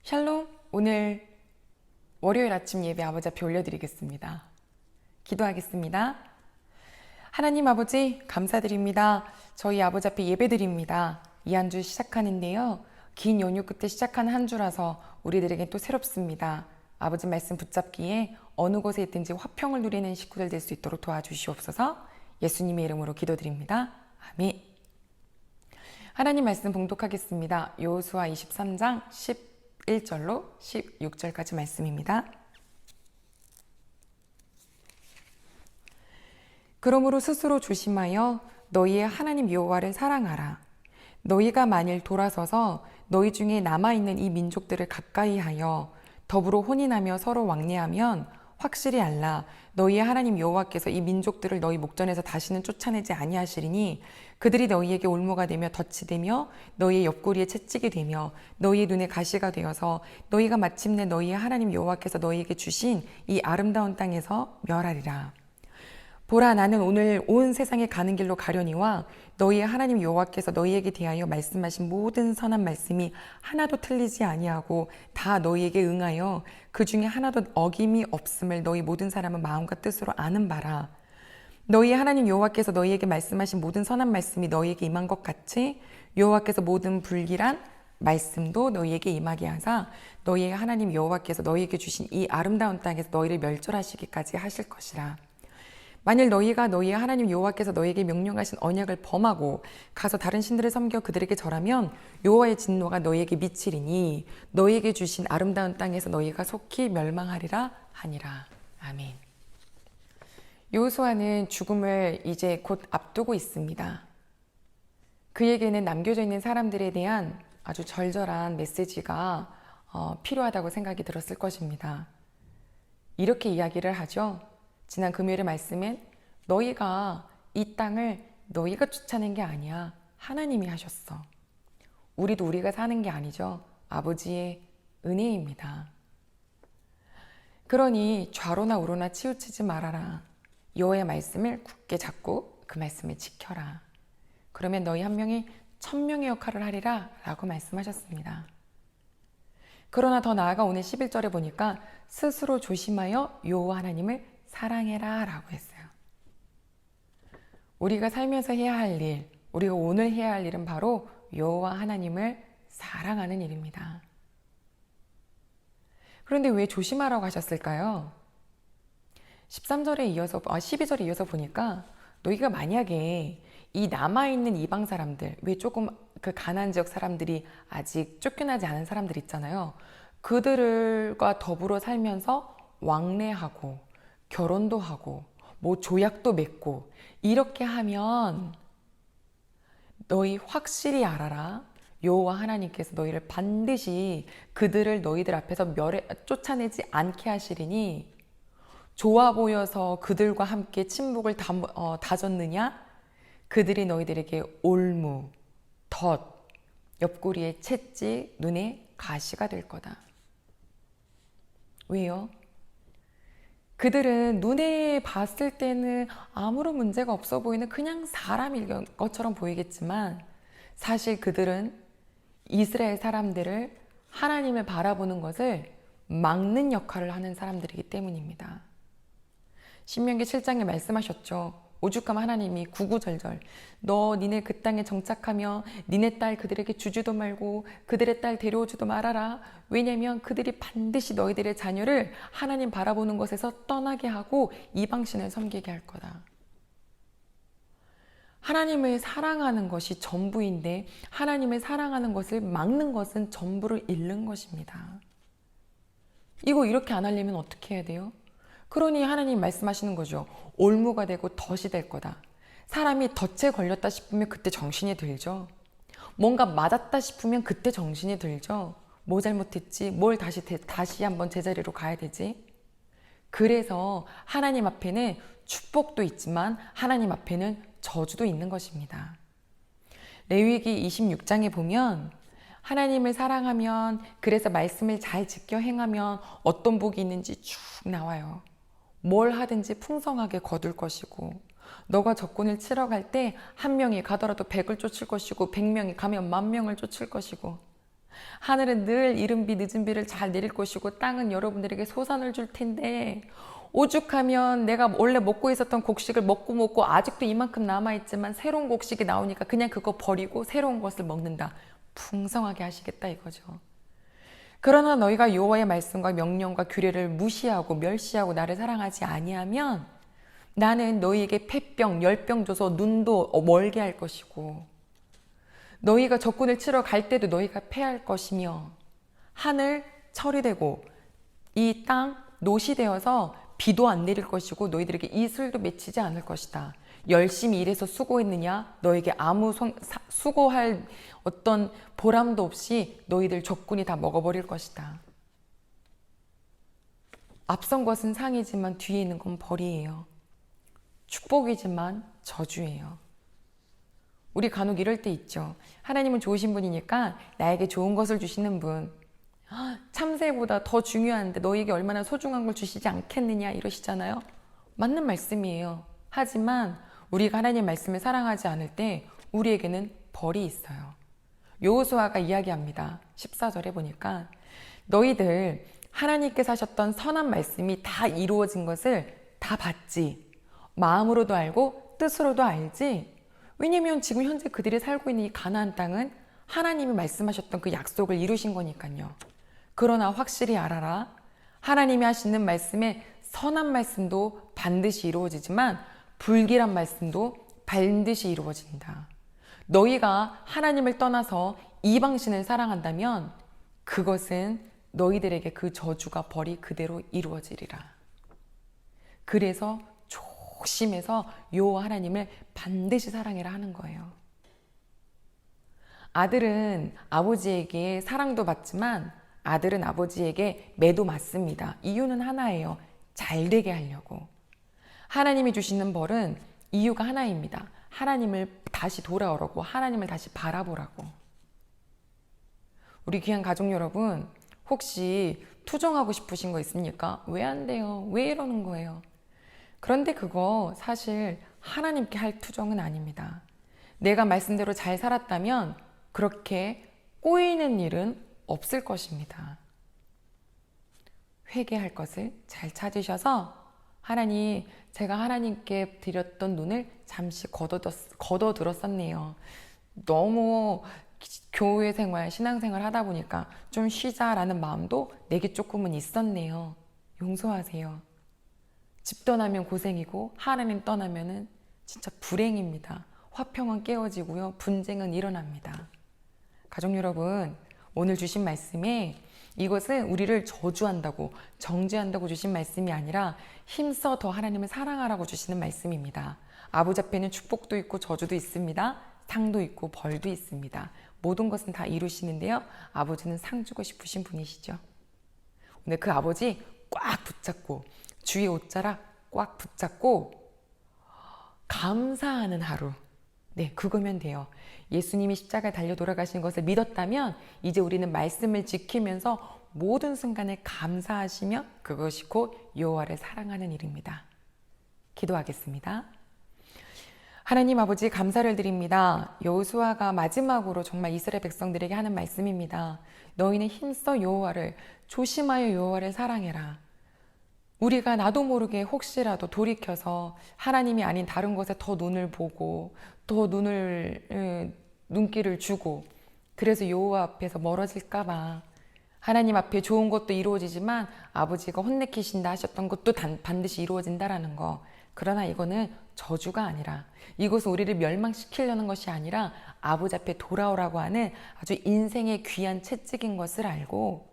샬롬, 오늘 월요일 아침 예배 아버지 앞에 올려드리겠습니다. 기도하겠습니다. 하나님 아버지 감사드립니다. 저희 아버지 앞에 예배드립니다. 이 한 주 시작하는데요. 긴 연휴 끝에 시작한 한 주라서 우리들에게 또 새롭습니다. 아버지 말씀 붙잡기에 어느 곳에 있든지 화평을 누리는 식구들 될 수 있도록 도와주시옵소서. 예수님의 이름으로 기도드립니다. 아멘. 하나님 말씀 봉독하겠습니다. 여호수아 23장 11절로 16절까지 말씀입니다. 그러므로 스스로 조심하여 너희의 하나님 여호와를 사랑하라. 너희가 만일 돌아서서 너희 중에 남아있는 이 민족들을 가까이 하여 더불어 혼인하며 서로 왕래하면 확실히 알라. 너희의 하나님 여호와께서 이 민족들을 너희 목전에서 다시는 쫓아내지 아니하시리니 그들이 너희에게 올무가 되며 덫이 되며 너희의 옆구리에 채찍이 되며 너희의 눈에 가시가 되어서 너희가 마침내 너희의 하나님 여호와께서 너희에게 주신 이 아름다운 땅에서 멸하리라. 보라, 나는 오늘 온 세상에 가는 길로 가려니와 너희의 하나님 여호와께서 너희에게 대하여 말씀하신 모든 선한 말씀이 하나도 틀리지 아니하고 다 너희에게 응하여 그 중에 하나도 어김이 없음을 너희 모든 사람은 마음과 뜻으로 아는 바라. 너희의 하나님 여호와께서 너희에게 말씀하신 모든 선한 말씀이 너희에게 임한 것 같이 여호와께서 모든 불길한 말씀도 너희에게 임하게 하사 너희의 하나님 여호와께서 너희에게 주신 이 아름다운 땅에서 너희를 멸절하시기까지 하실 것이라. 만일 너희가 너희의 하나님 여호와께서 너희에게 명령하신 언약을 범하고 가서 다른 신들을 섬겨 그들에게 절하면 여호와의 진노가 너희에게 미치리니 너희에게 주신 아름다운 땅에서 너희가 속히 멸망하리라 하니라. 아멘. 여호수아는 죽음을 이제 곧 앞두고 있습니다. 그에게는 남겨져 있는 사람들에 대한 아주 절절한 메시지가 필요하다고 생각이 들었을 것입니다. 이렇게 이야기를 하죠. 지난 금요일의 말씀은 너희가 이 땅을 너희가 쫓아낸 게 아니야. 하나님이 하셨어. 우리가 사는 게 아니죠. 아버지의 은혜입니다. 그러니 좌로나 우로나 치우치지 말아라. 여호와의 말씀을 굳게 잡고 그 말씀을 지켜라. 그러면 너희 한 명이 1000명의 역할을 하리라 라고 말씀하셨습니다. 그러나 더 나아가 오늘 11절에 보니까 스스로 조심하여 여호와 하나님을 사랑해라 라고 했어요. 우리가 살면서 해야 할 일, 우리가 오늘 해야 할 일은 바로 여호와 하나님을 사랑하는 일입니다. 그런데 왜 조심하라고 하셨을까요? 12절에 이어서 보니까 너희가 만약에 이 남아있는 이방 사람들, 왜 조금 그 가나안 지역 사람들이 아직 쫓겨나지 않은 사람들 있잖아요. 그들과 더불어 살면서 왕래하고 결혼도 하고 뭐 조약도 맺고 이렇게 하면 너희 확실히 알아라. 여호와 하나님께서 너희를 반드시 그들을 너희들 앞에서 쫓아내지 않게 하시리니 좋아 보여서 그들과 함께 친목을 다졌느냐? 그들이 너희들에게 올무, 덫, 옆구리에 채찍, 눈에 가시가 될 거다. 왜요? 그들은 눈에 봤을 때는 아무런 문제가 없어 보이는 그냥 사람일 것처럼 보이겠지만 사실 그들은 이스라엘 사람들을 하나님을 바라보는 것을 막는 역할을 하는 사람들이기 때문입니다. 신명기 7장에 말씀하셨죠. 오죽하면 하나님이 구구절절 너 니네 그 땅에 정착하며 니네 딸 그들에게 주지도 말고 그들의 딸 데려오지도 말아라. 왜냐면 그들이 반드시 너희들의 자녀를 하나님 바라보는 것에서 떠나게 하고 이방신을 섬기게 할 거다. 하나님을 사랑하는 것이 전부인데 하나님을 사랑하는 것을 막는 것은 전부를 잃는 것입니다. 이거 이렇게 안 하려면 어떻게 해야 돼요? 그러니 하나님 말씀하시는 거죠. 올무가 되고 덫이 될 거다. 사람이 덫에 걸렸다 싶으면 그때 정신이 들죠. 뭔가 맞았다 싶으면 그때 정신이 들죠. 뭐 잘못했지? 뭘 다시 한번 제자리로 가야 되지? 그래서 하나님 앞에는 축복도 있지만 하나님 앞에는 저주도 있는 것입니다. 레위기 26장에 보면 하나님을 사랑하면 그래서 말씀을 잘 지켜 행하면 어떤 복이 있는지 쭉 나와요. 뭘 하든지 풍성하게 거둘 것이고 너가 적군을 치러 갈 때 1명이 가더라도 100을 쫓을 것이고 100명이 가면 10,000명을 쫓을 것이고 하늘은 늘 이른 비 늦은 비를 잘 내릴 것이고 땅은 여러분들에게 소산을 줄 텐데 오죽하면 내가 원래 먹고 있었던 곡식을 먹고 아직도 이만큼 남아있지만 새로운 곡식이 나오니까 그냥 그거 버리고 새로운 것을 먹는다. 풍성하게 하시겠다 이거죠. 그러나 너희가 여호와의 말씀과 명령과 규례를 무시하고 멸시하고 나를 사랑하지 아니하면 나는 너희에게 폐병, 열병 줘서 눈도 멀게 할 것이고 너희가 적군을 치러 갈 때도 너희가 패할 것이며 하늘 철이 되고 이 땅 노시 되어서 비도 안 내릴 것이고 너희들에게 이슬도 맺히지 않을 것이다. 열심히 일해서 수고했느냐? 너에게 아무 수고할 어떤 보람도 없이 너희들 적군이 다 먹어버릴 것이다. 앞선 것은 상이지만 뒤에 있는 건 벌이에요. 축복이지만 저주예요. 우리 간혹 이럴 때 있죠. 하나님은 좋으신 분이니까 나에게 좋은 것을 주시는 분. 참새보다 더 중요한데 너에게 얼마나 소중한 걸 주시지 않겠느냐 이러시잖아요. 맞는 말씀이에요. 하지만 우리가 하나님 말씀을 사랑하지 않을 때 우리에게는 벌이 있어요. 여호수아가 이야기합니다. 14절에 보니까 너희들 하나님께서 하셨던 선한 말씀이 다 이루어진 것을 다 봤지. 마음으로도 알고 뜻으로도 알지. 왜냐면 지금 현재 그들이 살고 있는 이 가나안 땅은 하나님이 말씀하셨던 그 약속을 이루신 거니까요. 그러나 확실히 알아라. 하나님이 하시는 말씀에 선한 말씀도 반드시 이루어지지만 불길한 말씀도 반드시 이루어진다. 너희가 하나님을 떠나서 이방신을 사랑한다면 그것은 너희들에게 그 저주가 벌이 그대로 이루어지리라. 그래서 조심해서 여호와 하나님을 반드시 사랑해라 하는 거예요. 아들은 아버지에게 사랑도 받지만 아들은 아버지에게 매도 맞습니다. 이유는 하나예요. 잘 되게 하려고. 하나님이 주시는 벌은 이유가 하나입니다. 하나님을 다시 돌아오라고, 하나님을 다시 바라보라고. 우리 귀한 가족 여러분, 혹시 투정하고 싶으신 거 있습니까? 왜 안 돼요? 왜 이러는 거예요? 그런데 그거 사실 하나님께 할 투정은 아닙니다. 내가 말씀대로 잘 살았다면 그렇게 꼬이는 일은 없을 것입니다. 회개할 것을 잘 찾으셔서 하나님, 제가 하나님께 드렸던 눈을 잠시 거둬들었었네요. 너무 교회 생활, 신앙생활 하다 보니까 좀 쉬자라는 마음도 내게 조금은 있었네요. 용서하세요. 집 떠나면 고생이고 하나님 떠나면은 진짜 불행입니다. 화평은 깨어지고요. 분쟁은 일어납니다. 가족 여러분, 오늘 주신 말씀에 이것은 우리를 저주한다고 정죄한다고 주신 말씀이 아니라 힘써 더 하나님을 사랑하라고 주시는 말씀입니다. 아버지 앞에는 축복도 있고 저주도 있습니다. 상도 있고 벌도 있습니다. 모든 것은 다 이루시는데요. 아버지는 상 주고 싶으신 분이시죠. 오늘 그 아버지 꽉 붙잡고 주의 옷자락 꽉 붙잡고 감사하는 하루. 네, 그거면 돼요. 예수님이 십자가에 달려 돌아가신 것을 믿었다면 이제 우리는 말씀을 지키면서 모든 순간에 감사하시며 그것이 곧 여호와를 사랑하는 일입니다. 기도하겠습니다. 하나님 아버지 감사를 드립니다. 여호수아가 마지막으로 정말 이스라엘 백성들에게 하는 말씀입니다. 너희는 힘써 여호와를 조심하여 여호와를 사랑해라. 우리가 나도 모르게 혹시라도 돌이켜서 하나님이 아닌 다른 것에 더 눈을 보고 더 눈길을 주고 그래서 여호와 앞에서 멀어질까 봐 하나님 앞에 좋은 것도 이루어지지만 아버지가 혼내키신다 하셨던 것도 반드시 이루어진다라는 거. 그러나 이거는 저주가 아니라 이것은 우리를 멸망시키려는 것이 아니라 아버지 앞에 돌아오라고 하는 아주 인생의 귀한 채찍인 것을 알고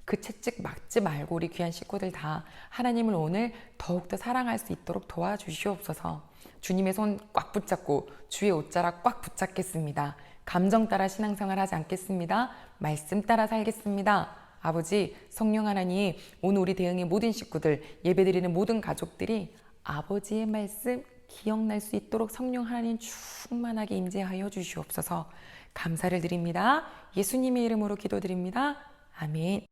그 채찍 막지 말고 우리 귀한 식구들 다 하나님을 오늘 더욱더 사랑할 수 있도록 도와주시옵소서. 주님의 손 꽉 붙잡고 주의 옷자락 꽉 붙잡겠습니다. 감정 따라 신앙생활 하지 않겠습니다. 말씀 따라 살겠습니다. 아버지, 성령 하나님, 오늘 우리 대흥의 모든 식구들, 예배드리는 모든 가족들이 아버지의 말씀 기억날 수 있도록 성령 하나님 충만하게 임재하여 주시옵소서. 감사를 드립니다. 예수님의 이름으로 기도드립니다. 아멘.